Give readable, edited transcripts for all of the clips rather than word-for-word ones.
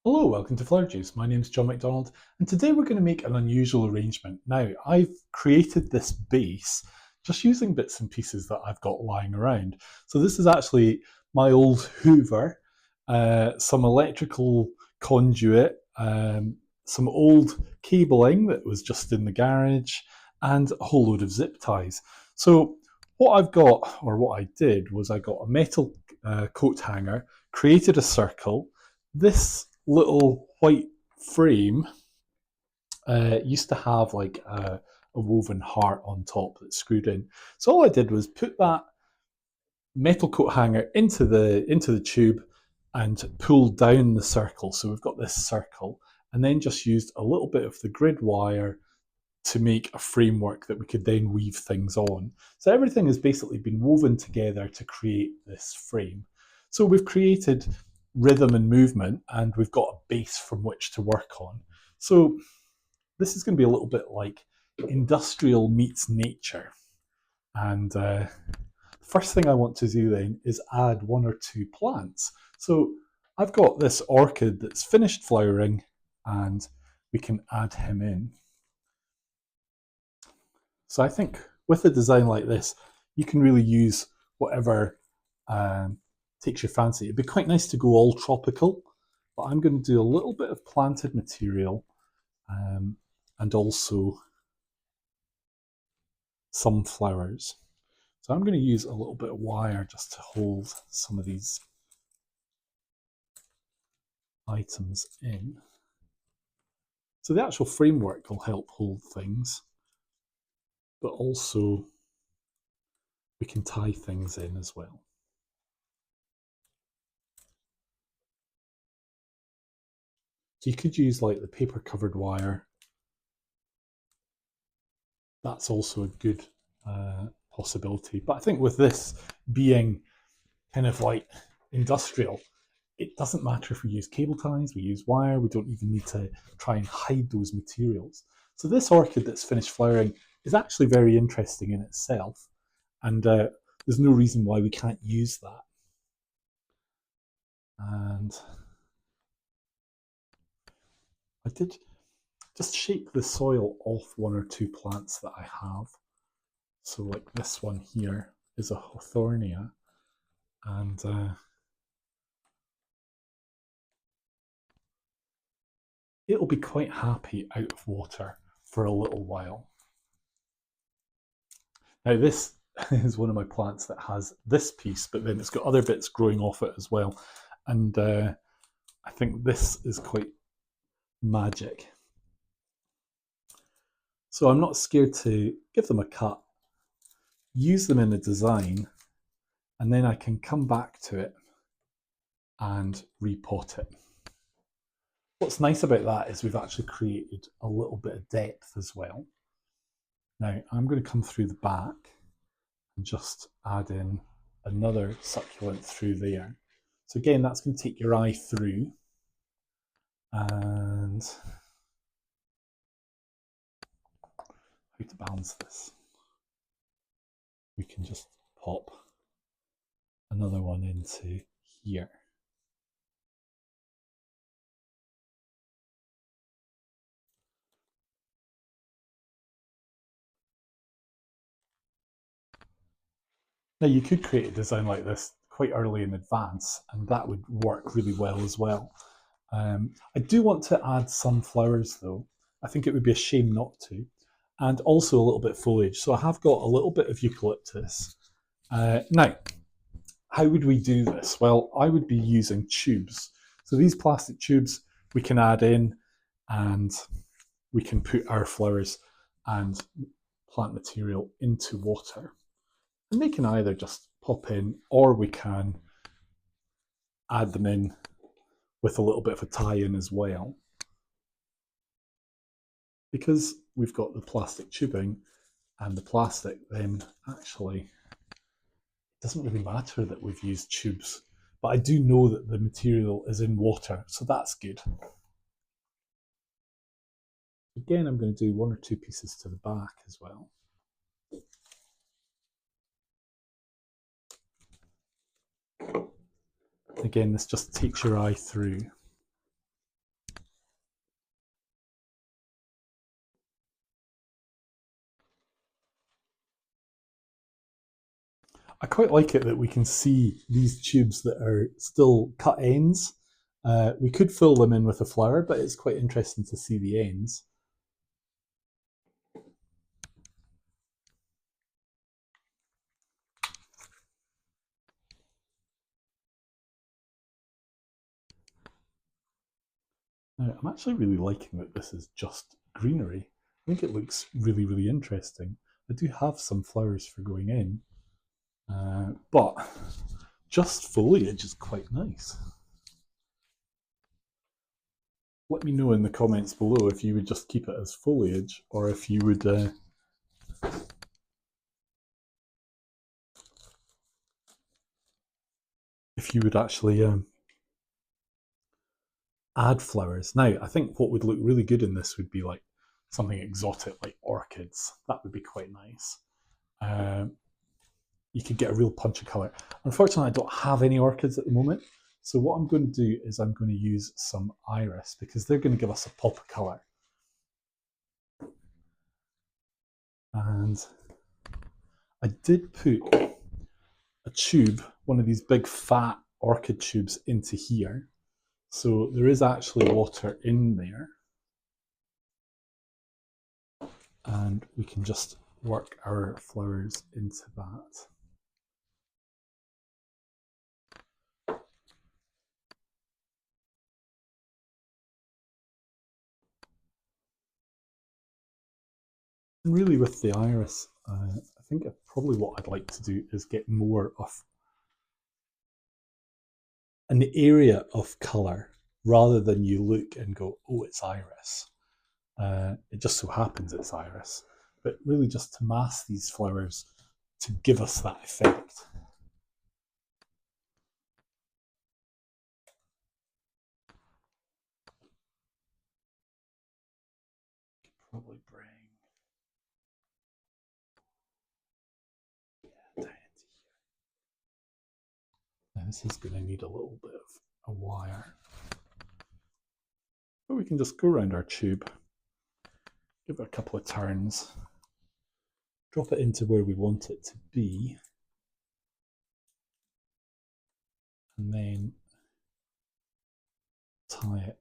Hello, welcome to Flower Juice. My name is John McDonald, and today we're going to make an unusual arrangement. Now, I've created this base just using bits and pieces that I've got lying around. So this is actually my old Hoover, some electrical conduit, some old cabling that was just in the garage, and a whole load of zip ties. So what I've got, or what I did, was I got a metal coat hanger, created a circle. This little white frame used to have like a woven heart on top that's screwed in. So all I did was put that metal coat hanger into the tube and pull down the circle. So we've got this circle, and then just used a little bit of the grid wire to make a framework that we could then weave things on. So everything has basically been woven together to create this frame. So we've created rhythm and movement, and we've got a base from which to work on. So this is going to be a little bit like industrial meets nature. And the first thing I want to do then is add one or two plants. So I've got this orchid that's finished flowering, and we can add him in. So I think with a design like this, you can really use whatever takes your fancy. It'd be quite nice to go all tropical, but I'm going to do a little bit of planted material and also some flowers. So I'm going to use a little bit of wire just to hold some of these items in. So the actual framework will help hold things, but also we can tie things in as well. So you could use like the paper covered wire. That's also a good possibility. But I think with this being kind of like industrial, it doesn't matter if we use cable ties, we use wire, we don't even need to try and hide those materials. So this orchid that's finished flowering is actually very interesting in itself, and there's no reason why we can't use that. And I did just shake the soil off one or two plants that I have. So like this one here is a Hawthornia, and it'll be quite happy out of water for a little while. Now this is one of my plants that has this piece, but then it's got other bits growing off it as well. And I think this is quite magic. So I'm not scared to give them a cut, use them in a design, and then I can come back to it and repot it. What's nice about that is we've actually created a little bit of depth as well. Now I'm going to come through the back and just add in another succulent through there. So again, that's going to take your eye through, and how to balance this. We can just pop another one into here. Now you could create a design like this quite early in advance, and that would work really well as well. I do want to add some flowers though. I think it would be a shame not to. And also a little bit of foliage. So I have got a little bit of eucalyptus. Now, how would we do this? Well, I would be using tubes. So these plastic tubes we can add in, and we can put our flowers and plant material into water. And they can either just pop in, or we can add them in with a little bit of a tie-in as well. Because we've got the plastic tubing and the plastic, then actually it doesn't really matter that we've used tubes. But I do know that the material is in water, so that's good. Again, I'm going to do one or two pieces to the back as well. Again, this just takes your eye through. I quite like it that we can see these tubes that are still cut ends. We could fill them in with a flower, but it's quite interesting to see the ends. Now, I'm actually really liking that this is just greenery. I think it looks really, really interesting. I do have some flowers for going in, but just foliage is quite nice. Let me know in the comments below if you would just keep it as foliage or if you would actually add flowers. Now, I think what would look really good in this would be like something exotic like orchids. That would be quite nice. You could get a real punch of colour. Unfortunately, I don't have any orchids at the moment. So what I'm going to do is I'm going to use some iris because they're going to give us a pop of colour. And I did put a tube, one of these big fat orchid tubes, into here. So there is actually water in there. And we can just work our flowers into that. And really with the iris, I think probably what I'd like to do is get more of an area of colour rather than you look and go, oh, it's iris. It just so happens it's iris. But really just to mask these flowers to give us that effect. Probably bring down into here. Now this is going to need a little bit of a wire. But we can just go around our tube, give it a couple of turns, drop it into where we want it to be, and then tie it.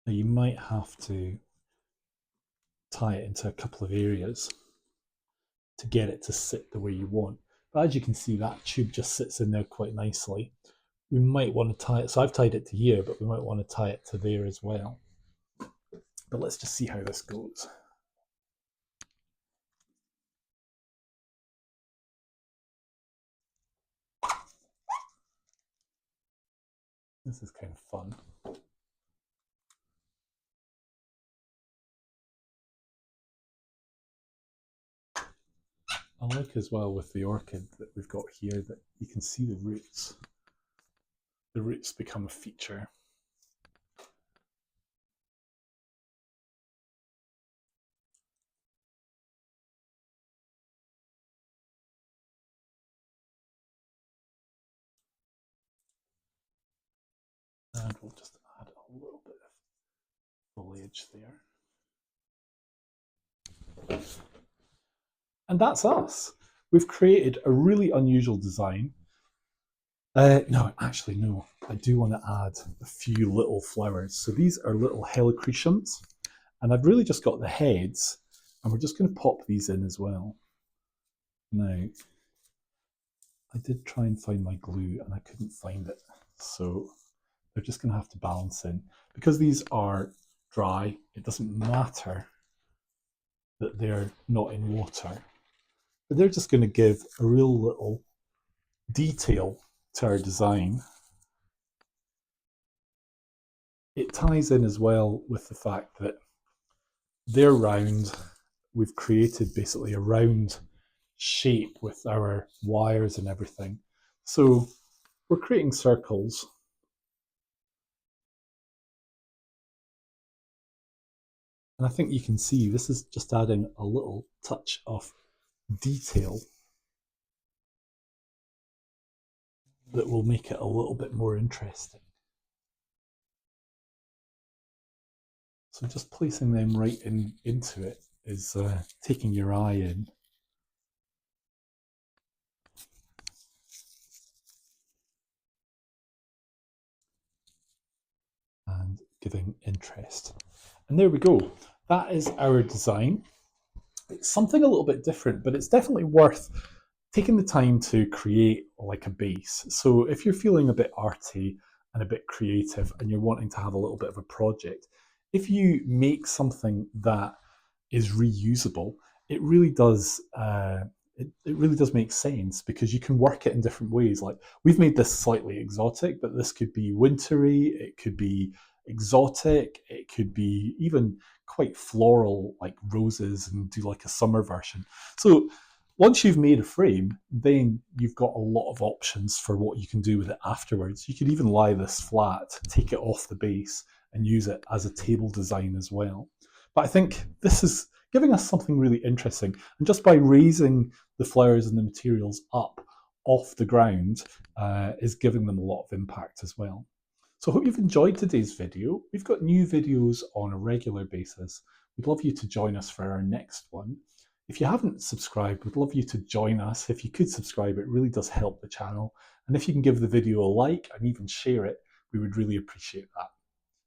Now you might have to tie it into a couple of areas to get it to sit the way you want. But as you can see, that tube just sits in there quite nicely. We might want to tie it, so I've tied it to here, but we might want to tie it to there as well. But let's just see how this goes. This is kind of fun. I like as well with the orchid that we've got here that you can see the roots. The roots become a feature. And we'll just add a little bit of foliage there. And that's us. We've created a really unusual design. No, actually, no. I do want to add a few little flowers. So these are little Helichrysums. And I've really just got the heads. And we're just going to pop these in as well. Now, I did try and find my glue and I couldn't find it. So they're just going to have to balance in. Because these are dry, it doesn't matter that they're not in water. But they're just going to give a real little detail to our design. It ties in as well with the fact that they're round. We've created basically a round shape with our wires and everything. So we're creating circles. And I think you can see this is just adding a little touch of detail that will make it a little bit more interesting. So just placing them right into it is taking your eye in. and giving interest. And there we go. That is our design. It's something a little bit different, but it's definitely worth taking the time to create like a base. So if you're feeling a bit arty and a bit creative and you're wanting to have a little bit of a project, if you make something that is reusable, it really does it really does make sense because you can work it in different ways. Like we've made this slightly exotic, but this could be wintry, it could be exotic, it could be even quite floral, like roses, and do like a summer version. So once you've made a frame, then you've got a lot of options for what you can do with it afterwards. You could even lie this flat, take it off the base, and use it as a table design as well. But I think this is giving us something really interesting. And just by raising the flowers and the materials up off the ground is giving them a lot of impact as well. So I hope you've enjoyed today's video. We've got new videos on a regular basis. We'd love you to join us for our next one. If you haven't subscribed, we'd love you to join us. If you could subscribe, it really does help the channel. And if you can give the video a like and even share it, we would really appreciate that.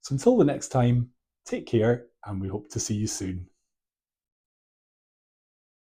So until the next time, take care, and we hope to see you soon.